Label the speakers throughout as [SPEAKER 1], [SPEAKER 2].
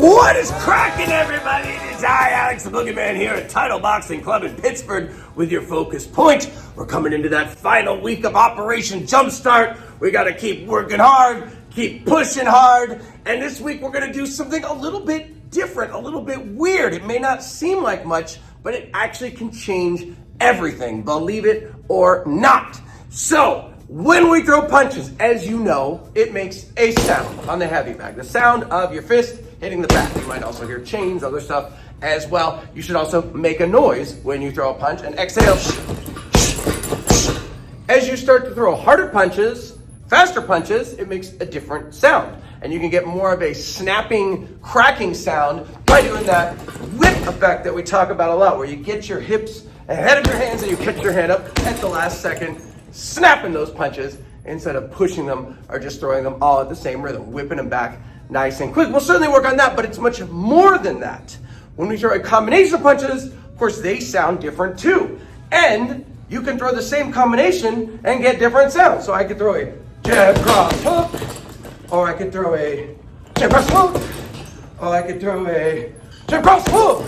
[SPEAKER 1] What is cracking, everybody? It is I, Alex the Boogeyman, here at Title Boxing Club in Pittsburgh with your focus point. We're coming into that final week of Operation Jumpstart. We got to keep working hard, keep pushing hard, and this week we're going to do something a little bit different, a little bit weird. It may not seem like much, but it actually can change everything, believe it or not. So, when we throw punches, as you know, it makes a sound on the heavy bag. The sound of your fist hitting the back. You might also hear chains, other stuff as well. You should also make a noise when you throw a punch and exhale. As you start to throw harder punches, faster punches, it makes a different sound. And you can get more of a snapping, cracking sound by doing that whip effect that we talk about a lot, where you get your hips ahead of your hands and you catch your hand up at the last second, snapping those punches instead of pushing them or just throwing them all at the same rhythm, whipping them back nice and quick. We'll certainly work on that, but it's much more than that. When we throw a combination of punches, of course, they sound different too. And you can throw the same combination and get different sounds. So I could throw a jab, cross, hook, or I could throw a jab, cross, hook, or I could throw a jab, cross, hook.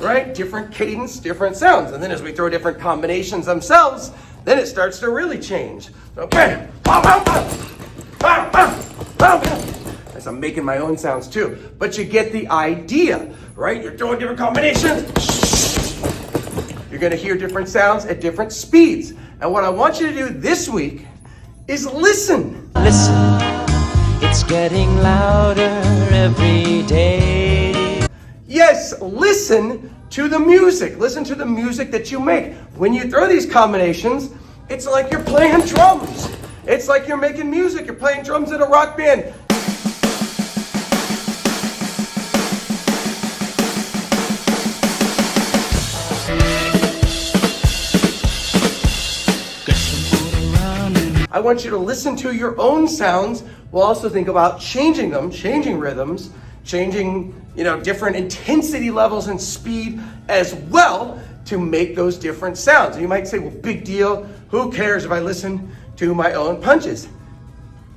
[SPEAKER 1] Right? Different cadence, different sounds. And then as we throw different combinations themselves, then it starts to really change. So bam, bam, bam, bam, bam, bam, bam. As I'm making my own sounds too. But you get the idea, right? You're throwing different combinations. You're gonna hear different sounds at different speeds. And what I want you to do this week is listen.
[SPEAKER 2] Listen, it's getting louder every day.
[SPEAKER 1] Yes, listen to the music. Listen to the music that you make. When you throw these combinations, it's like you're playing drums. It's like you're making music. You're playing drums in a rock band. I want you to listen to your own sounds. We'll also think about changing them, changing rhythms, changing, different intensity levels and speed as well to make those different sounds. And you might say, well, big deal. Who cares if I listen to my own punches?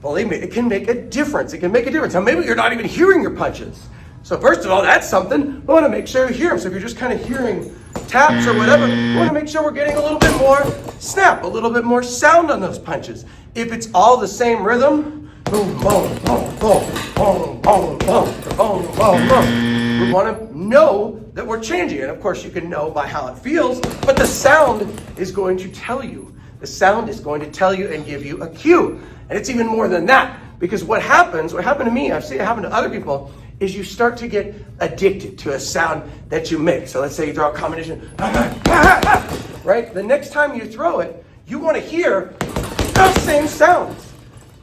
[SPEAKER 1] Believe me, it can make a difference. It can make a difference. Now, maybe you're not even hearing your punches. So first of all, that's something. We want to make sure you hear them. So if you're just kind of hearing taps or whatever, we want to make sure we're getting a little bit more snap, a little bit more sound on those punches. If it's all the same rhythm, boom, boom, boom, boom, boom, boom, boom, boom, boom, boom. We want to know that we're changing. And of course, you can know by how it feels, but the sound is going to tell you. The sound is going to tell you and give you a cue. And it's even more than that, because what happened to me, I've seen it happen to other people, is you start to get addicted to a sound that you make. So let's say you throw a combination, right? The next time you throw it, you want to hear those same sounds.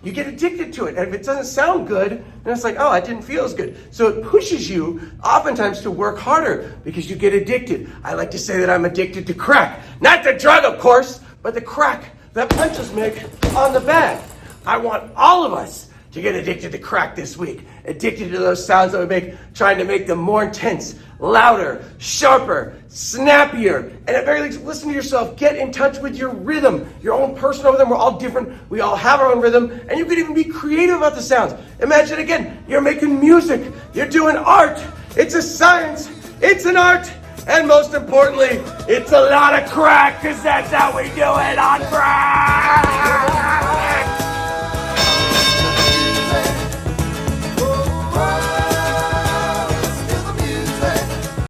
[SPEAKER 1] You get addicted to it. And if it doesn't sound good, then it's like, oh, it didn't feel as good. So it pushes you oftentimes to work harder because you get addicted. I like to say that I'm addicted to crack. Not the drug, of course, but the crack that punches make on the bag. I want all of us to get addicted to crack this week. Addicted to those sounds that we make, trying to make them more intense, louder, sharper, snappier. And at very least, listen to yourself. Get in touch with your rhythm, your own personal rhythm. We're all different. We all have our own rhythm. And you can even be creative about the sounds. Imagine again, you're making music. You're doing art. It's a science. It's an art. And most importantly, it's a lot of crack, because that's how we do it on Crack.